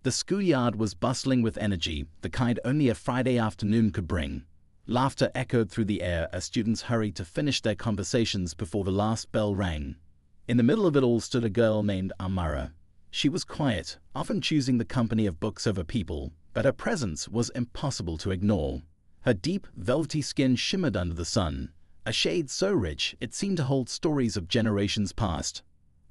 The schoolyard was bustling with energy, the kind only a Friday afternoon could bring. Laughter echoed through the air as students hurried to finish their conversations before the last bell rang. In the middle of it all stood a girl named Amara. She was quiet, often choosing the company of books over people, but her presence was impossible to ignore. Her deep, velvety skin shimmered under the sun, a shade so rich it seemed to hold stories of generations past.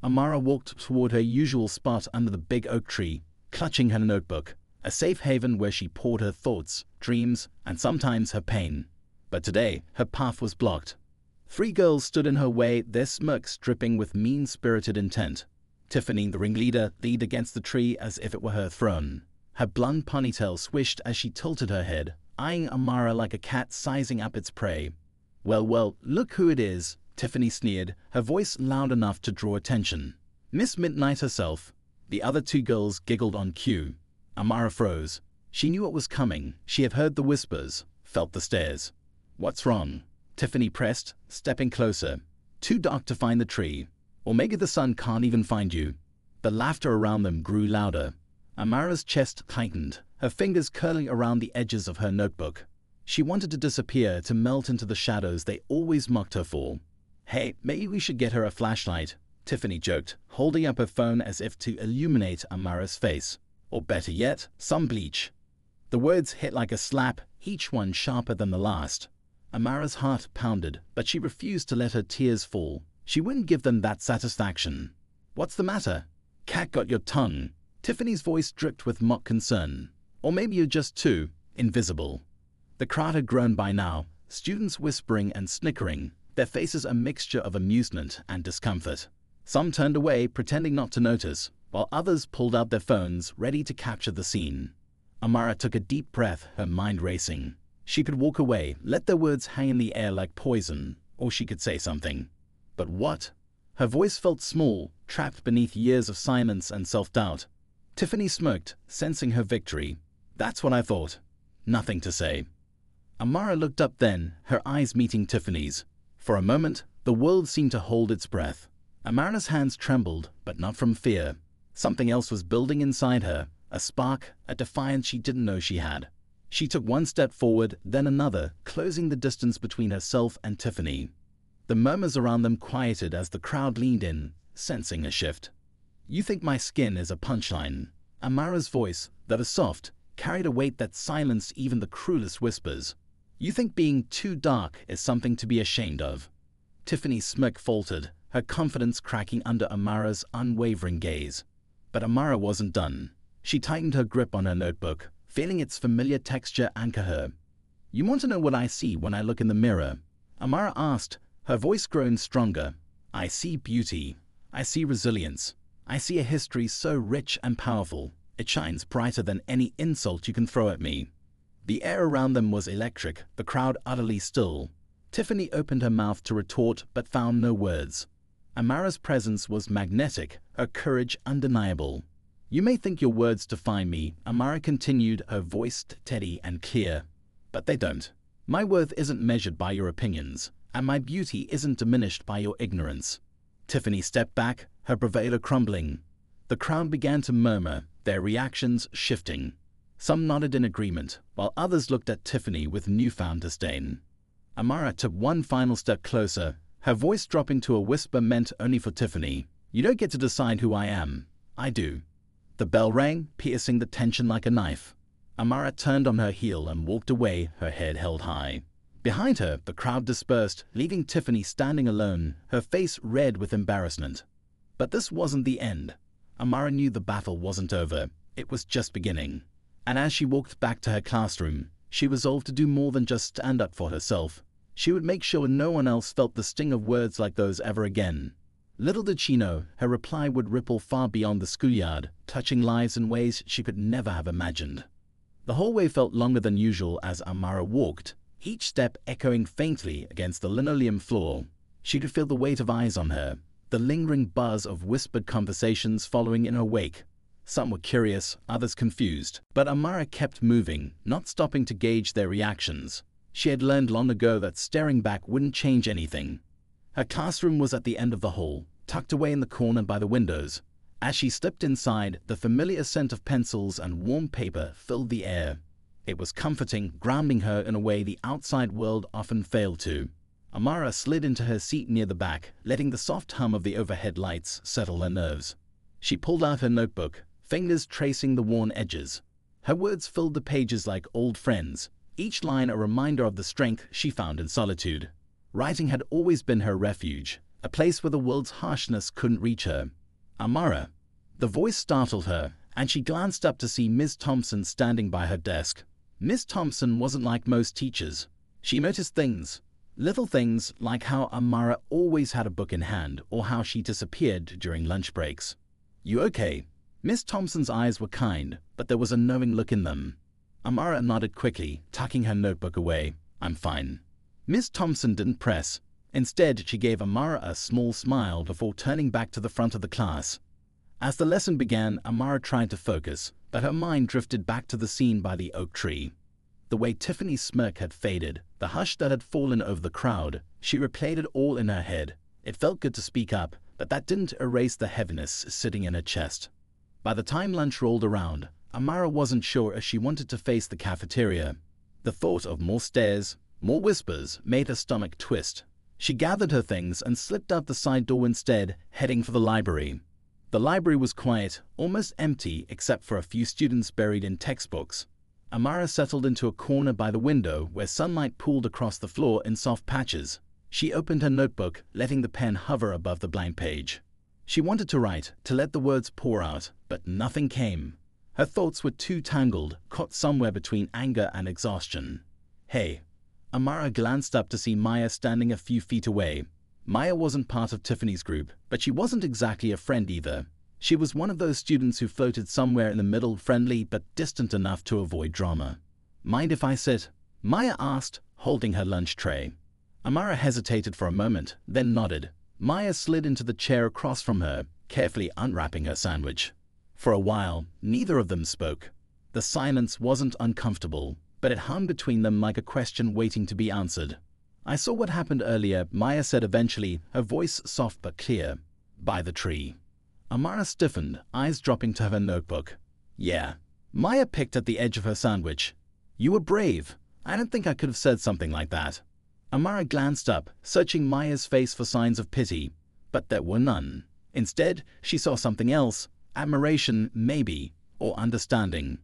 Amara walked toward her usual spot under the big oak tree, clutching her notebook, a safe haven where she poured her thoughts, dreams, and sometimes her pain. But today, her path was blocked. 3 girls stood in her way, their smirks dripping with mean-spirited intent. Tiffany, the ringleader, leaned against the tree as if it were her throne. Her blonde ponytail swished as she tilted her head, eyeing Amara like a cat sizing up its prey. Well, look who it is," Tiffany sneered, her voice loud enough to draw attention. "Miss Midnight herself." The other 2 girls giggled on cue. Amara froze. She knew what was coming. She had heard the whispers, felt the stares. "What's wrong?" Tiffany pressed, stepping closer. "Too dark to find the tree. Or maybe the sun can't even find you." The laughter around them grew louder. Amara's chest tightened, her fingers curling around the edges of her notebook. She wanted to disappear, to melt into the shadows they always mocked her for. "Hey, maybe we should get her a flashlight," Tiffany joked, holding up her phone as if to illuminate Amara's face. "Or better yet, some bleach." The words hit like a slap, each one sharper than the last. Amara's heart pounded, but she refused to let her tears fall. She wouldn't give them that satisfaction. "What's the matter? Cat got your tongue." Tiffany's voice dripped with mock concern. "Or maybe you're just too invisible." The crowd had grown by now, students whispering and snickering, their faces a mixture of amusement and discomfort. Some turned away, pretending not to notice, while others pulled out their phones, ready to capture the scene. Amara took a deep breath, her mind racing. She could walk away, let their words hang in the air like poison, or she could say something. But what? Her voice felt small, trapped beneath years of silence and self-doubt. Tiffany smirked, sensing her victory. "That's what I thought." Nothing to say. Amara looked up then, her eyes meeting Tiffany's. For a moment, the world seemed to hold its breath. Amara's hands trembled, but not from fear. Something else was building inside her, a spark, a defiance she didn't know she had. She took one step forward, then another, closing the distance between herself and Tiffany. The murmurs around them quieted as the crowd leaned in, sensing a shift. "You think my skin is a punchline." Amara's voice, though soft, carried a weight that silenced even the cruelest whispers. "You think being too dark is something to be ashamed of." Tiffany's smirk faltered, her confidence cracking under Amara's unwavering gaze. But Amara wasn't done. She tightened her grip on her notebook, feeling its familiar texture anchor her. "You want to know what I see when I look in the mirror?" Amara asked, her voice growing stronger. "I see beauty. I see resilience. I see a history so rich and powerful, it shines brighter than any insult you can throw at me." The air around them was electric, the crowd utterly still. Tiffany opened her mouth to retort but found no words. Amara's presence was magnetic, her courage undeniable. "You may think your words define me," Amara continued, her voice steady and clear. "But they don't. My worth isn't measured by your opinions, and my beauty isn't diminished by your ignorance." Tiffany stepped back, her bravado crumbling. The crowd began to murmur, their reactions shifting. Some nodded in agreement, while others looked at Tiffany with newfound disdain. Amara took one final step closer, her voice dropping to a whisper meant only for Tiffany. "You don't get to decide who I am. I do." The bell rang, piercing the tension like a knife. Amara turned on her heel and walked away, her head held high. Behind her, the crowd dispersed, leaving Tiffany standing alone, her face red with embarrassment. But this wasn't the end. Amara knew the battle wasn't over. It was just beginning. And as she walked back to her classroom, she resolved to do more than just stand up for herself. She would make sure no one else felt the sting of words like those ever again. Little did she know, her reply would ripple far beyond the schoolyard, touching lives in ways she could never have imagined. The hallway felt longer than usual as Amara walked, each step echoing faintly against the linoleum floor. She could feel the weight of eyes on her, the lingering buzz of whispered conversations following in her wake. Some were curious, others confused, but Amara kept moving, not stopping to gauge their reactions. She had learned long ago that staring back wouldn't change anything. Her classroom was at the end of the hall, tucked away in the corner by the windows, As she slipped inside, the familiar scent of pencils and warm paper filled the air. It was comforting, grounding her in a way the outside world often failed to. Amara slid into her seat near the back, letting the soft hum of the overhead lights settle her nerves. She pulled out her notebook, fingers tracing the worn edges. Her words filled the pages like old friends, each line a reminder of the strength she found in solitude. Writing had always been her refuge, a place where the world's harshness couldn't reach her. Amara. The voice startled her, and she glanced up to see Miss Thompson standing by her desk. Miss Thompson wasn't like most teachers. She noticed things. Little things like how Amara always had a book in hand or how she disappeared during lunch breaks. "You okay?" Miss Thompson's eyes were kind, but there was a knowing look in them. Amara nodded quickly, tucking her notebook away. "I'm fine." Miss Thompson didn't press. Instead, she gave Amara a small smile before turning back to the front of the class. As the lesson began, Amara tried to focus, but her mind drifted back to the scene by the oak tree. The way Tiffany's smirk had faded, the hush that had fallen over the crowd, she replayed it all in her head. It felt good to speak up, but that didn't erase the heaviness sitting in her chest. By the time lunch rolled around, Amara wasn't sure if she wanted to face the cafeteria. The thought of more stares, more whispers, made her stomach twist. She gathered her things and slipped out the side door instead, heading for the library. The library was quiet, almost empty except for a few students buried in textbooks. Amara settled into a corner by the window where sunlight pooled across the floor in soft patches. She opened her notebook, letting the pen hover above the blank page. She wanted to write, to let the words pour out, but nothing came. Her thoughts were too tangled, caught somewhere between anger and exhaustion. "Hey." Amara glanced up to see Maya standing a few feet away. Maya wasn't part of Tiffany's group, but she wasn't exactly a friend either. She was one of those students who floated somewhere in the middle, friendly but distant enough to avoid drama. "Mind if I sit?" Maya asked, holding her lunch tray. Amara hesitated for a moment, then nodded. Maya slid into the chair across from her, carefully unwrapping her sandwich. For a while, neither of them spoke. The silence wasn't uncomfortable, but it hung between them like a question waiting to be answered. "I saw what happened earlier," Maya said eventually, her voice soft but clear. "By the tree." Amara stiffened, eyes dropping to her notebook. "Yeah." Maya picked at the edge of her sandwich. "You were brave. I don't think I could have said something like that." Amara glanced up, searching Maya's face for signs of pity, but there were none. Instead, she saw something else, admiration, maybe, or understanding.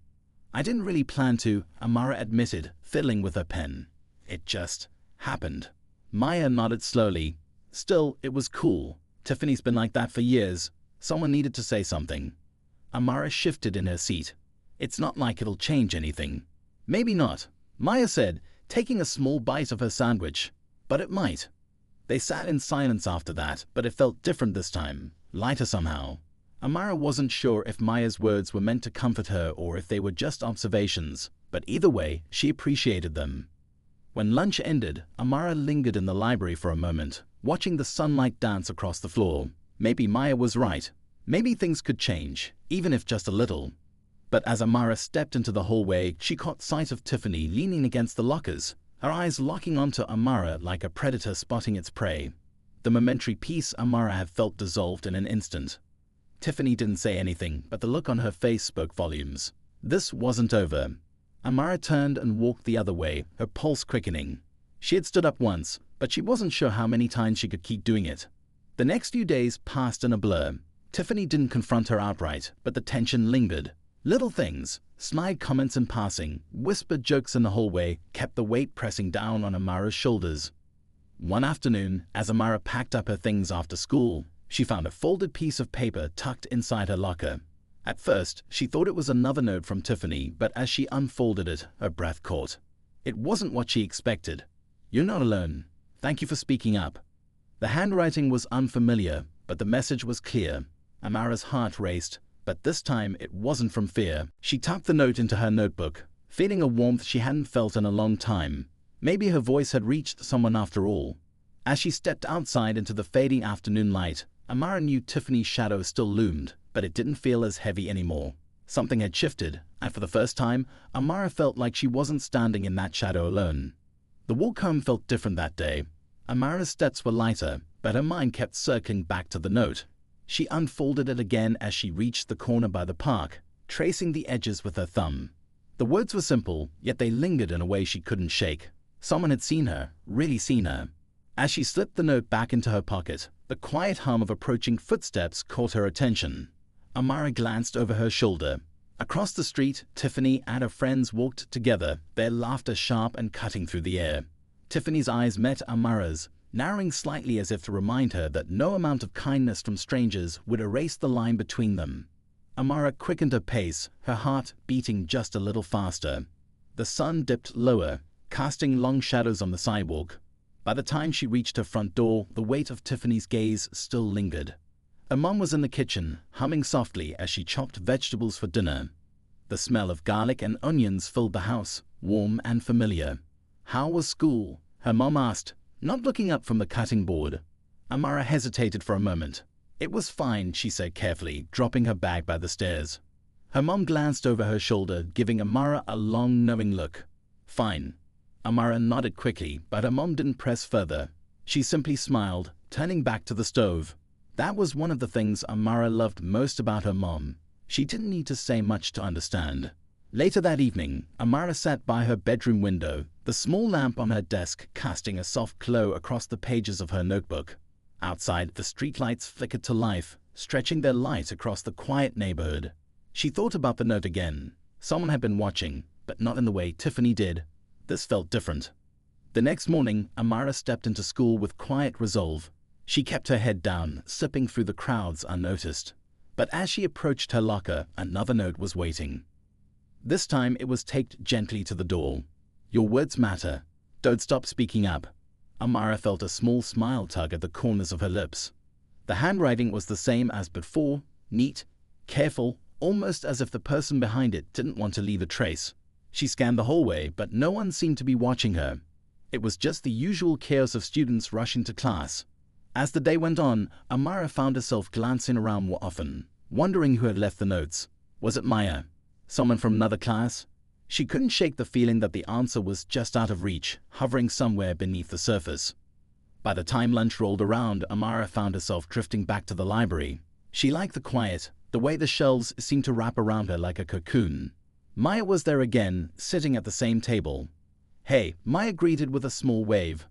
"I didn't really plan to," Amara admitted, fiddling with her pen. "It just happened." Maya nodded slowly. "Still, it was cool. Tiffany's been like that for years. Someone needed to say something." Amara shifted in her seat. "It's not like it'll change anything." "Maybe not," Maya said, taking a small bite of her sandwich. "But it might." They sat in silence after that, but it felt different this time, lighter somehow. Amara wasn't sure if Maya's words were meant to comfort her or if they were just observations, but either way, she appreciated them. When lunch ended, Amara lingered in the library for a moment, watching the sunlight dance across the floor. Maybe Maya was right. Maybe things could change, even if just a little. But as Amara stepped into the hallway, she caught sight of Tiffany leaning against the lockers, her eyes locking onto Amara like a predator spotting its prey. The momentary peace Amara had felt dissolved in an instant. Tiffany didn't say anything, but the look on her face spoke volumes. This wasn't over. Amara turned and walked the other way, her pulse quickening. She had stood up once, but she wasn't sure how many times she could keep doing it. The next few days passed in a blur. Tiffany didn't confront her outright, but the tension lingered. Little things, snide comments in passing, whispered jokes in the hallway, kept the weight pressing down on Amara's shoulders. One afternoon, as Amara packed up her things after school, she found a folded piece of paper tucked inside her locker. At first, she thought it was another note from Tiffany, but as she unfolded it, her breath caught. It wasn't what she expected. "You're not alone. Thank you for speaking up." The handwriting was unfamiliar, but the message was clear. Amara's heart raced, but this time it wasn't from fear. She tucked the note into her notebook, feeling a warmth she hadn't felt in a long time. Maybe her voice had reached someone after all. As she stepped outside into the fading afternoon light, Amara knew Tiffany's shadow still loomed, but it didn't feel as heavy anymore. Something had shifted, and for the first time, Amara felt like she wasn't standing in that shadow alone. The walk home felt different that day. Amara's steps were lighter, but her mind kept circling back to the note. She unfolded it again as she reached the corner by the park, tracing the edges with her thumb. The words were simple, yet they lingered in a way she couldn't shake. Someone had seen her, really seen her. As she slipped the note back into her pocket, the quiet hum of approaching footsteps caught her attention. Amara glanced over her shoulder. Across the street, Tiffany and her friends walked together, their laughter sharp and cutting through the air. Tiffany's eyes met Amara's, narrowing slightly as if to remind her that no amount of kindness from strangers would erase the line between them. Amara quickened her pace, her heart beating just a little faster. The sun dipped lower, casting long shadows on the sidewalk. By the time she reached her front door, the weight of Tiffany's gaze still lingered. Her mom was in the kitchen, humming softly as she chopped vegetables for dinner. The smell of garlic and onions filled the house, warm and familiar. "How was school?" her mom asked, not looking up from the cutting board. Amara hesitated for a moment. "It was fine," she said carefully, dropping her bag by the stairs. Her mom glanced over her shoulder, giving Amara a long, knowing look. "Fine." Amara nodded quickly, but her mom didn't press further. She simply smiled, turning back to the stove. That was one of the things Amara loved most about her mom. She didn't need to say much to understand. Later that evening, Amara sat by her bedroom window, the small lamp on her desk casting a soft glow across the pages of her notebook. Outside, the streetlights flickered to life, stretching their light across the quiet neighborhood. She thought about the note again. Someone had been watching, but not in the way Tiffany did. This felt different. The next morning, Amara stepped into school with quiet resolve. She kept her head down, slipping through the crowds unnoticed. But as she approached her locker, another note was waiting. This time it was taped gently to the door. "Your words matter. Don't stop speaking up." Amara felt a small smile tug at the corners of her lips. The handwriting was the same as before, neat, careful, almost as if the person behind it didn't want to leave a trace. She scanned the hallway, but no one seemed to be watching her. It was just the usual chaos of students rushing to class. As the day went on, Amara found herself glancing around more often, wondering who had left the notes. Was it Maya? Someone from another class? She couldn't shake the feeling that the answer was just out of reach, hovering somewhere beneath the surface. By the time lunch rolled around, Amara found herself drifting back to the library. She liked the quiet, the way the shelves seemed to wrap around her like a cocoon. Maya was there again, sitting at the same table. "Hey," Maya greeted with a small wave.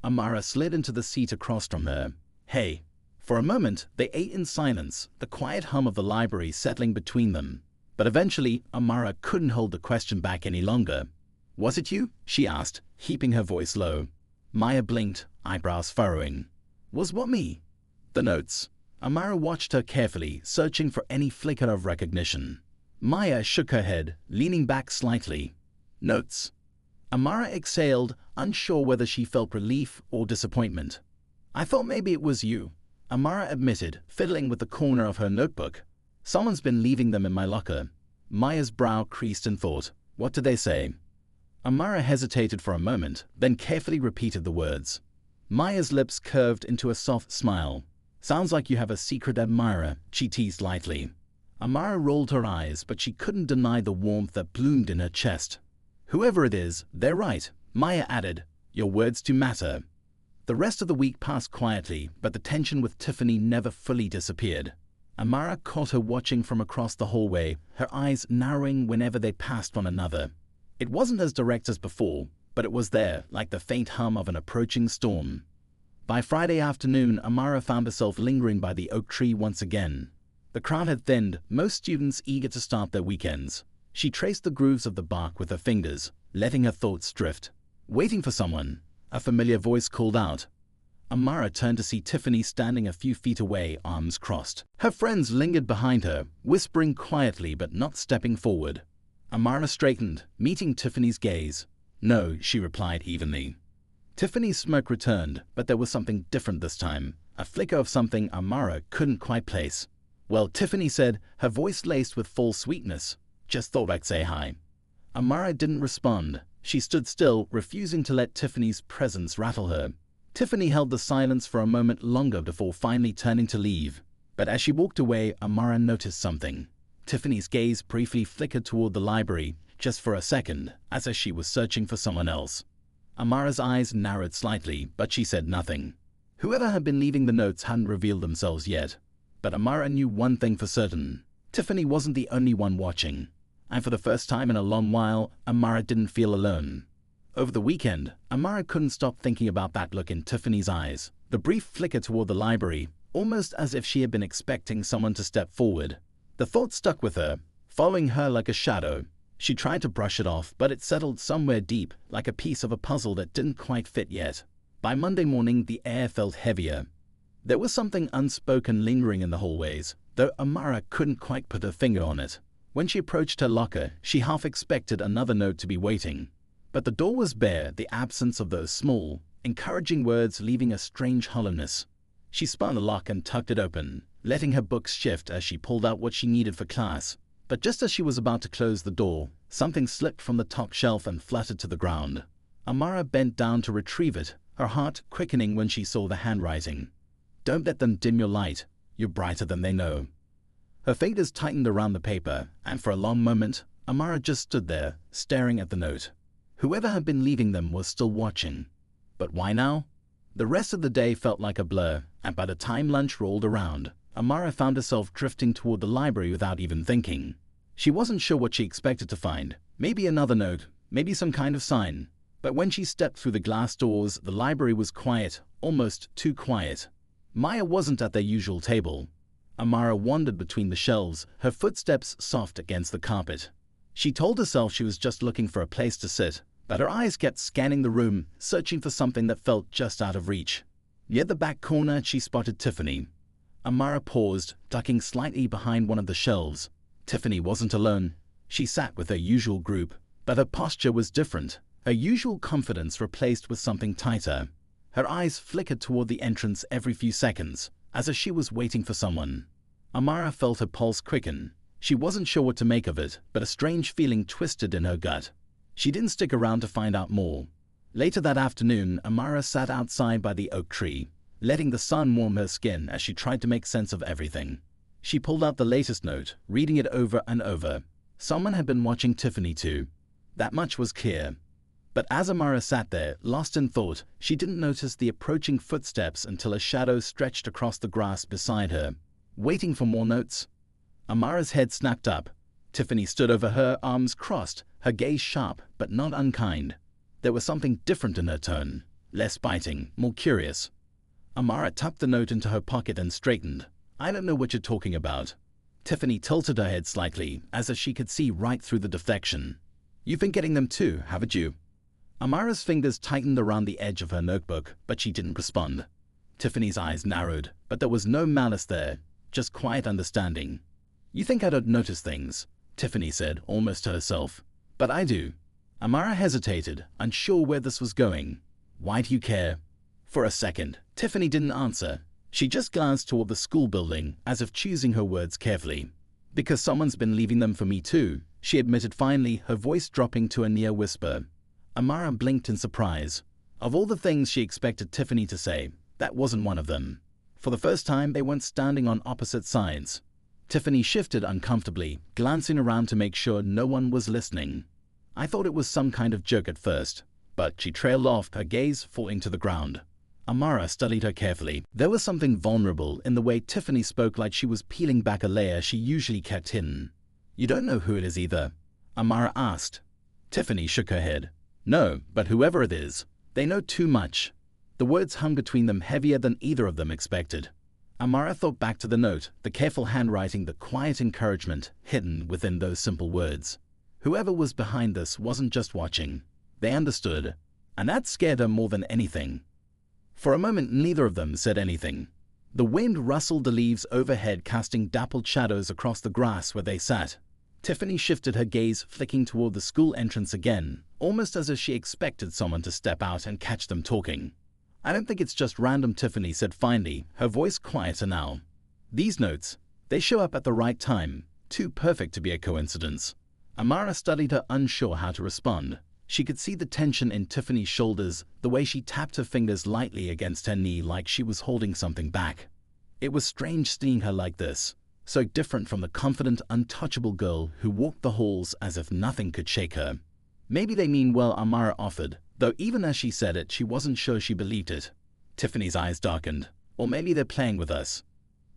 Amara slid into the seat across from her. "Hey." For a moment, they ate in silence, the quiet hum of the library settling between them. But eventually, Amara couldn't hold the question back any longer. "Was it you?" she asked, keeping her voice low. Maya blinked, eyebrows furrowing. "Was what me?" "The notes." Amara watched her carefully, searching for any flicker of recognition. Maya shook her head, leaning back slightly. "Notes." Amara exhaled, unsure whether she felt relief or disappointment. "I thought maybe it was you," Amara admitted, fiddling with the corner of her notebook. "Someone's been leaving them in my locker." Maya's brow creased in thought. "What did they say?" Amara hesitated for a moment, then carefully repeated the words. Maya's lips curved into a soft smile. "Sounds like you have a secret admirer," she teased lightly. Amara rolled her eyes, but she couldn't deny the warmth that bloomed in her chest. "Whoever it is, they're right," Maya added. "Your words do matter." The rest of the week passed quietly, but the tension with Tiffany never fully disappeared. Amara caught her watching from across the hallway, her eyes narrowing whenever they passed one another. It wasn't as direct as before, but it was there, like the faint hum of an approaching storm. By Friday afternoon, Amara found herself lingering by the oak tree once again. The crowd had thinned, most students eager to start their weekends. She traced the grooves of the bark with her fingers, letting her thoughts drift. "Waiting for someone," a familiar voice called out. Amara turned to see Tiffany standing a few feet away, arms crossed. Her friends lingered behind her, whispering quietly but not stepping forward. Amara straightened, meeting Tiffany's gaze. "No," she replied evenly. Tiffany's smirk returned, but there was something different this time, a flicker of something Amara couldn't quite place. "Well," Tiffany said, her voice laced with false sweetness. "Just thought I'd say hi." Amara didn't respond. She stood still, refusing to let Tiffany's presence rattle her. Tiffany held the silence for a moment longer before finally turning to leave. But as she walked away, Amara noticed something. Tiffany's gaze briefly flickered toward the library, just for a second, as if she was searching for someone else. Amara's eyes narrowed slightly, but she said nothing. Whoever had been leaving the notes hadn't revealed themselves yet. But Amara knew one thing for certain. Tiffany wasn't the only one watching. And for the first time in a long while, Amara didn't feel alone. Over the weekend, Amara couldn't stop thinking about that look in Tiffany's eyes, the brief flicker toward the library, almost as if she had been expecting someone to step forward. The thought stuck with her, following her like a shadow. She tried to brush it off, but it settled somewhere deep, like a piece of a puzzle that didn't quite fit yet. By Monday morning, the air felt heavier. There was something unspoken lingering in the hallways, though Amara couldn't quite put her finger on it. When she approached her locker, she half expected another note to be waiting. But the door was bare, the absence of those small, encouraging words leaving a strange hollowness. She spun the lock and tucked it open, letting her books shift as she pulled out what she needed for class. But just as she was about to close the door, something slipped from the top shelf and fluttered to the ground. Amara bent down to retrieve it, her heart quickening when she saw the handwriting. "Don't let them dim your light. You're brighter than they know." Her fingers tightened around the paper, and for a long moment, Amara just stood there, staring at the note. Whoever had been leaving them was still watching. But why now? The rest of the day felt like a blur, and by the time lunch rolled around, Amara found herself drifting toward the library without even thinking. She wasn't sure what she expected to find. Maybe another note, maybe some kind of sign. But when she stepped through the glass doors, the library was quiet, almost too quiet. Maya wasn't at their usual table. Amara wandered between the shelves, her footsteps soft against the carpet. She told herself she was just looking for a place to sit, but her eyes kept scanning the room, searching for something that felt just out of reach. Near the back corner, she spotted Tiffany. Amara paused, ducking slightly behind one of the shelves. Tiffany wasn't alone. She sat with her usual group, but her posture was different, her usual confidence replaced with something tighter. Her eyes flickered toward the entrance every few seconds, as if she was waiting for someone. Amara felt her pulse quicken. She wasn't sure what to make of it, but a strange feeling twisted in her gut. She didn't stick around to find out more. Later that afternoon, Amara sat outside by the oak tree, letting the sun warm her skin as she tried to make sense of everything. She pulled out the latest note, reading it over and over. Someone had been watching Tiffany too. That much was clear. But as Amara sat there, lost in thought, she didn't notice the approaching footsteps until a shadow stretched across the grass beside her. Waiting for more notes? Amara's head snapped up. Tiffany stood over her, arms crossed, her gaze sharp but not unkind. There was something different in her tone, less biting, more curious. Amara tucked the note into her pocket and straightened. "I don't know what you're talking about." Tiffany tilted her head slightly, as if she could see right through the deflection. "You've been getting them too, haven't you?" Amara's fingers tightened around the edge of her notebook, but she didn't respond. Tiffany's eyes narrowed, but there was no malice there, just quiet understanding. "You think I don't notice things," Tiffany said, almost to herself. "But I do." Amara hesitated, unsure where this was going. "Why do you care?" For a second, Tiffany didn't answer. She just glanced toward the school building, as if choosing her words carefully. "Because someone's been leaving them for me too," she admitted finally, her voice dropping to a near whisper. Amara blinked in surprise. Of all the things she expected Tiffany to say, that wasn't one of them. For the first time, they weren't standing on opposite sides. Tiffany shifted uncomfortably, glancing around to make sure no one was listening. "I thought it was some kind of joke at first," but she trailed off, her gaze falling to the ground. Amara studied her carefully. There was something vulnerable in the way Tiffany spoke, like she was peeling back a layer she usually kept hidden. "You don't know who it is either?" Amara asked. Tiffany shook her head. "No, but whoever it is, they know too much." The words hung between them heavier than either of them expected. Amara thought back to the note, the careful handwriting, the quiet encouragement hidden within those simple words. Whoever was behind this wasn't just watching. They understood, and that scared her more than anything. For a moment, neither of them said anything. The wind rustled the leaves overhead, casting dappled shadows across the grass where they sat. Tiffany shifted her gaze, flicking toward the school entrance again, almost as if she expected someone to step out and catch them talking. "I don't think it's just random," Tiffany said finally, her voice quieter now. "These notes, they show up at the right time, too perfect to be a coincidence." Amara studied her, unsure how to respond. She could see the tension in Tiffany's shoulders, the way she tapped her fingers lightly against her knee like she was holding something back. It was strange seeing her like this, so different from the confident, untouchable girl who walked the halls as if nothing could shake her. "Maybe they mean well," Amara offered, though even as she said it, she wasn't sure she believed it. Tiffany's eyes darkened. "Or maybe they're playing with us."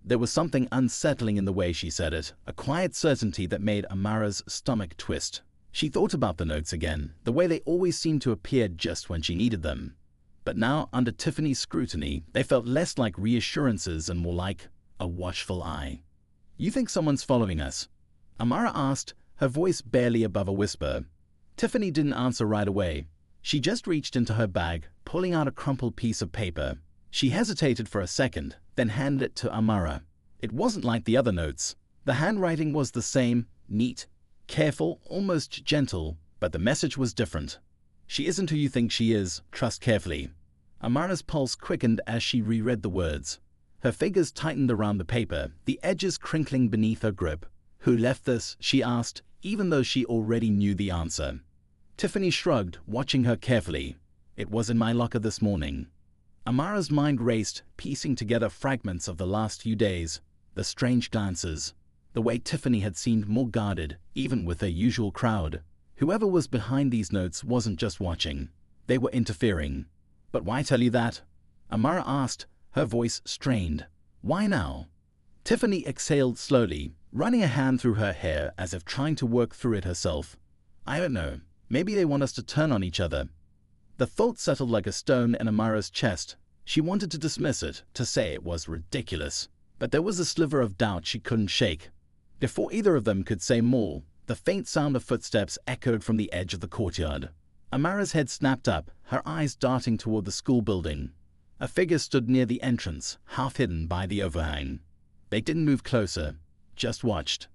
There was something unsettling in the way she said it, a quiet certainty that made Amara's stomach twist. She thought about the notes again, the way they always seemed to appear just when she needed them. But now, under Tiffany's scrutiny, they felt less like reassurances and more like a watchful eye. "You think someone's following us?" Amara asked, her voice barely above a whisper. Tiffany didn't answer right away. She just reached into her bag, pulling out a crumpled piece of paper. She hesitated for a second, then handed it to Amara. It wasn't like the other notes. The handwriting was the same, neat, careful, almost gentle, but the message was different. "She isn't who you think she is. Trust carefully." Amara's pulse quickened as she reread the words. Her fingers tightened around the paper, the edges crinkling beneath her grip. "Who left this?" she asked, even though she already knew the answer. Tiffany shrugged, watching her carefully. "It was in my locker this morning." Amara's mind raced, piecing together fragments of the last few days. The strange glances, the way Tiffany had seemed more guarded, even with their usual crowd. Whoever was behind these notes wasn't just watching. They were interfering. "But why tell you that?" Amara asked, her voice strained. "Why now?" Tiffany exhaled slowly, running a hand through her hair as if trying to work through it herself. "I don't know. Maybe they want us to turn on each other." The thought settled like a stone in Amara's chest. She wanted to dismiss it, to say it was ridiculous. But there was a sliver of doubt she couldn't shake. Before either of them could say more, the faint sound of footsteps echoed from the edge of the courtyard. Amara's head snapped up, her eyes darting toward the school building. A figure stood near the entrance, half hidden by the overhang. They didn't move closer, just watched.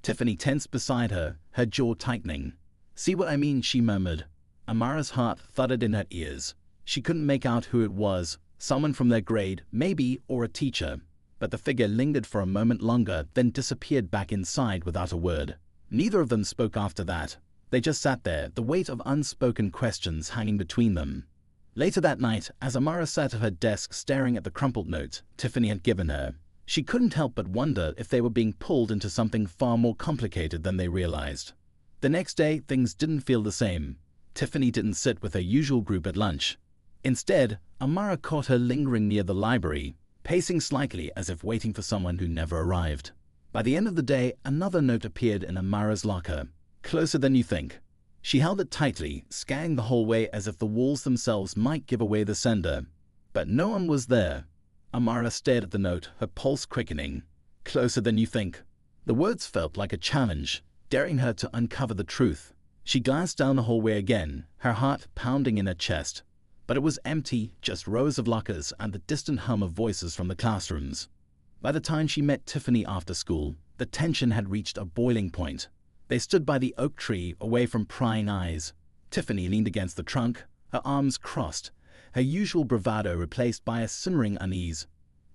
Tiffany tensed beside her, her jaw tightening. "See what I mean?" she murmured. Amara's heart thudded in her ears. She couldn't make out who it was, someone from their grade, maybe, or a teacher. But the figure lingered for a moment longer, then disappeared back inside without a word. Neither of them spoke after that. They just sat there, the weight of unspoken questions hanging between them. Later that night, as Amara sat at her desk staring at the crumpled note Tiffany had given her, she couldn't help but wonder if they were being pulled into something far more complicated than they realized. The next day, things didn't feel the same. Tiffany didn't sit with her usual group at lunch. Instead, Amara caught her lingering near the library, pacing slightly as if waiting for someone who never arrived. By the end of the day, another note appeared in Amara's locker. "Closer than you think." She held it tightly, scanning the hallway as if the walls themselves might give away the sender. But no one was there. Amara stared at the note, her pulse quickening. "Closer than you think." The words felt like a challenge, daring her to uncover the truth. She glanced down the hallway again, her heart pounding in her chest. But it was empty, just rows of lockers and the distant hum of voices from the classrooms. By the time she met Tiffany after school, the tension had reached a boiling point. They stood by the oak tree, away from prying eyes. Tiffany leaned against the trunk, her arms crossed, her usual bravado replaced by a simmering unease.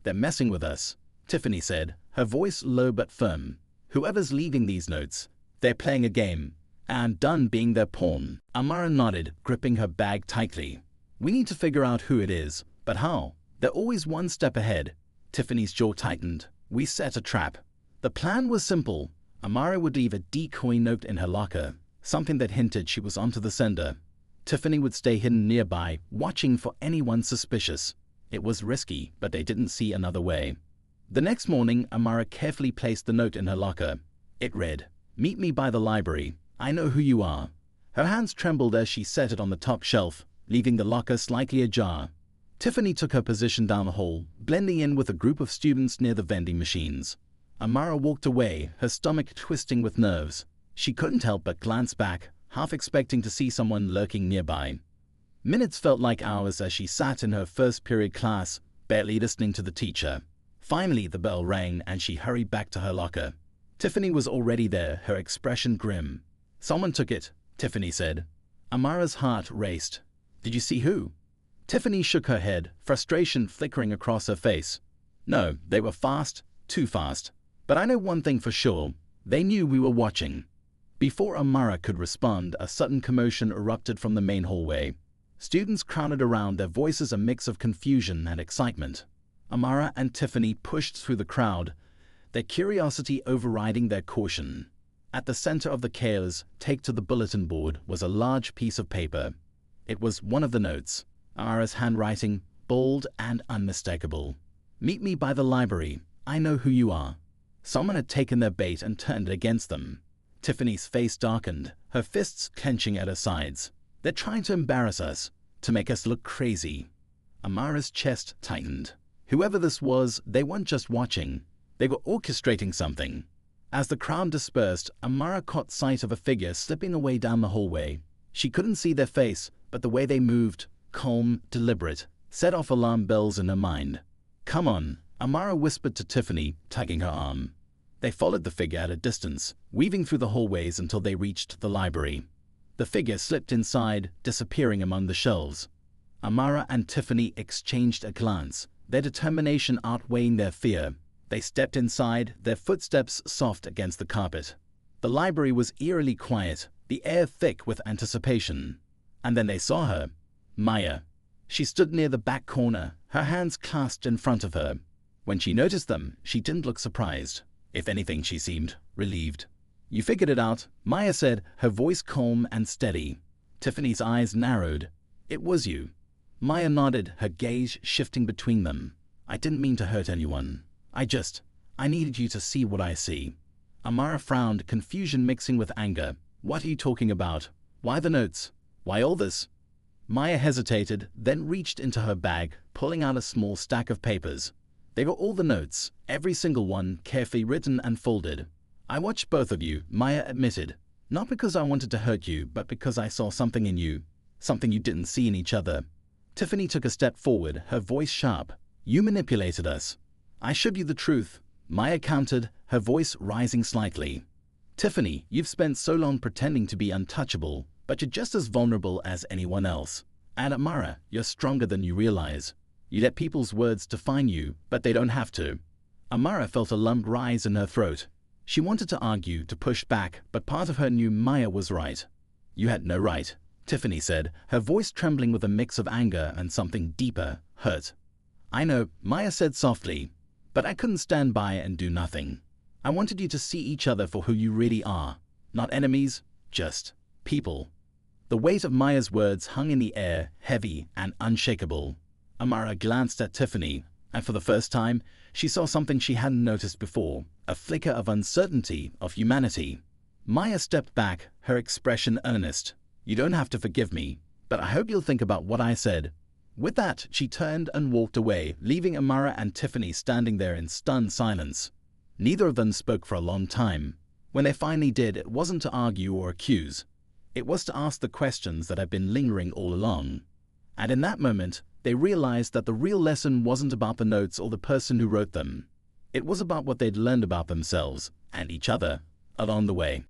"They're messing with us," Tiffany said, her voice low but firm. "Whoever's leaving these notes, they're playing a game. And done being their pawn." Amara nodded, gripping her bag tightly. "We need to figure out who it is, but how? They're always one step ahead." Tiffany's jaw tightened. "We set a trap." The plan was simple. Amara would leave a decoy note in her locker, something that hinted she was onto the sender. Tiffany would stay hidden nearby, watching for anyone suspicious. It was risky, but they didn't see another way. The next morning, Amara carefully placed the note in her locker. It read, "Meet me by the library. I know who you are." Her hands trembled as she set it on the top shelf, leaving the locker slightly ajar. Tiffany took her position down the hall, blending in with a group of students near the vending machines. Amara walked away, her stomach twisting with nerves. She couldn't help but glance back, half expecting to see someone lurking nearby. Minutes felt like hours as she sat in her first period class, barely listening to the teacher. Finally, the bell rang and she hurried back to her locker. Tiffany was already there, her expression grim. "Someone took it," Tiffany said. Amara's heart raced. "Did you see who?" Tiffany shook her head, frustration flickering across her face. "No, they were fast, too fast. But I know one thing for sure. They knew we were watching." Before Amara could respond, a sudden commotion erupted from the main hallway. Students crowded around, their voices a mix of confusion and excitement. Amara and Tiffany pushed through the crowd, their curiosity overriding their caution. At the center of the chaos, taped to the bulletin board, was a large piece of paper. It was one of the notes, Amara's handwriting, bold and unmistakable. "Meet me by the library. I know who you are." Someone had taken their bait and turned it against them. Tiffany's face darkened, her fists clenching at her sides. "They're trying to embarrass us, to make us look crazy." Amara's chest tightened. Whoever this was, they weren't just watching. They were orchestrating something. As the crowd dispersed, Amara caught sight of a figure slipping away down the hallway. She couldn't see their face, but the way they moved, calm, deliberate, set off alarm bells in her mind. "Come on," Amara whispered to Tiffany, tugging her arm. They followed the figure at a distance, weaving through the hallways until they reached the library. The figure slipped inside, disappearing among the shelves. Amara and Tiffany exchanged a glance, their determination outweighing their fear. They stepped inside, their footsteps soft against the carpet. The library was eerily quiet, the air thick with anticipation. And then they saw her, Maya. She stood near the back corner, her hands clasped in front of her. When she noticed them, she didn't look surprised. If anything, she seemed relieved. "You figured it out," Maya said, her voice calm and steady. Tiffany's eyes narrowed. "It was you." Maya nodded, her gaze shifting between them. "I didn't mean to hurt anyone. I needed you to see what I see." Amara frowned, confusion mixing with anger. "What are you talking about? Why the notes? Why all this?" Maya hesitated, then reached into her bag, pulling out a small stack of papers. They were all the notes, every single one carefully written and folded. "I watched both of you," Maya admitted. "Not because I wanted to hurt you, but because I saw something in you. Something you didn't see in each other." Tiffany took a step forward, her voice sharp. "You manipulated us." "I showed you the truth," Maya countered, her voice rising slightly. "Tiffany, you've spent so long pretending to be untouchable, but you're just as vulnerable as anyone else. And Amara, you're stronger than you realize. You let people's words define you, but they don't have to." Amara felt a lump rise in her throat. She wanted to argue, to push back, but part of her knew Maya was right. "You had no right," Tiffany said, her voice trembling with a mix of anger and something deeper, hurt. "I know," Maya said softly, "but I couldn't stand by and do nothing. I wanted you to see each other for who you really are. Not enemies, just people." The weight of Maya's words hung in the air, heavy and unshakable. Amara glanced at Tiffany, and for the first time, she saw something she hadn't noticed before, a flicker of uncertainty, of humanity. Maya stepped back, her expression earnest. "You don't have to forgive me, but I hope you'll think about what I said." With that, she turned and walked away, leaving Amara and Tiffany standing there in stunned silence. Neither of them spoke for a long time. When they finally did, it wasn't to argue or accuse. It was to ask the questions that had been lingering all along. And in that moment, they realized that the real lesson wasn't about the notes or the person who wrote them. It was about what they'd learned about themselves and each other along the way.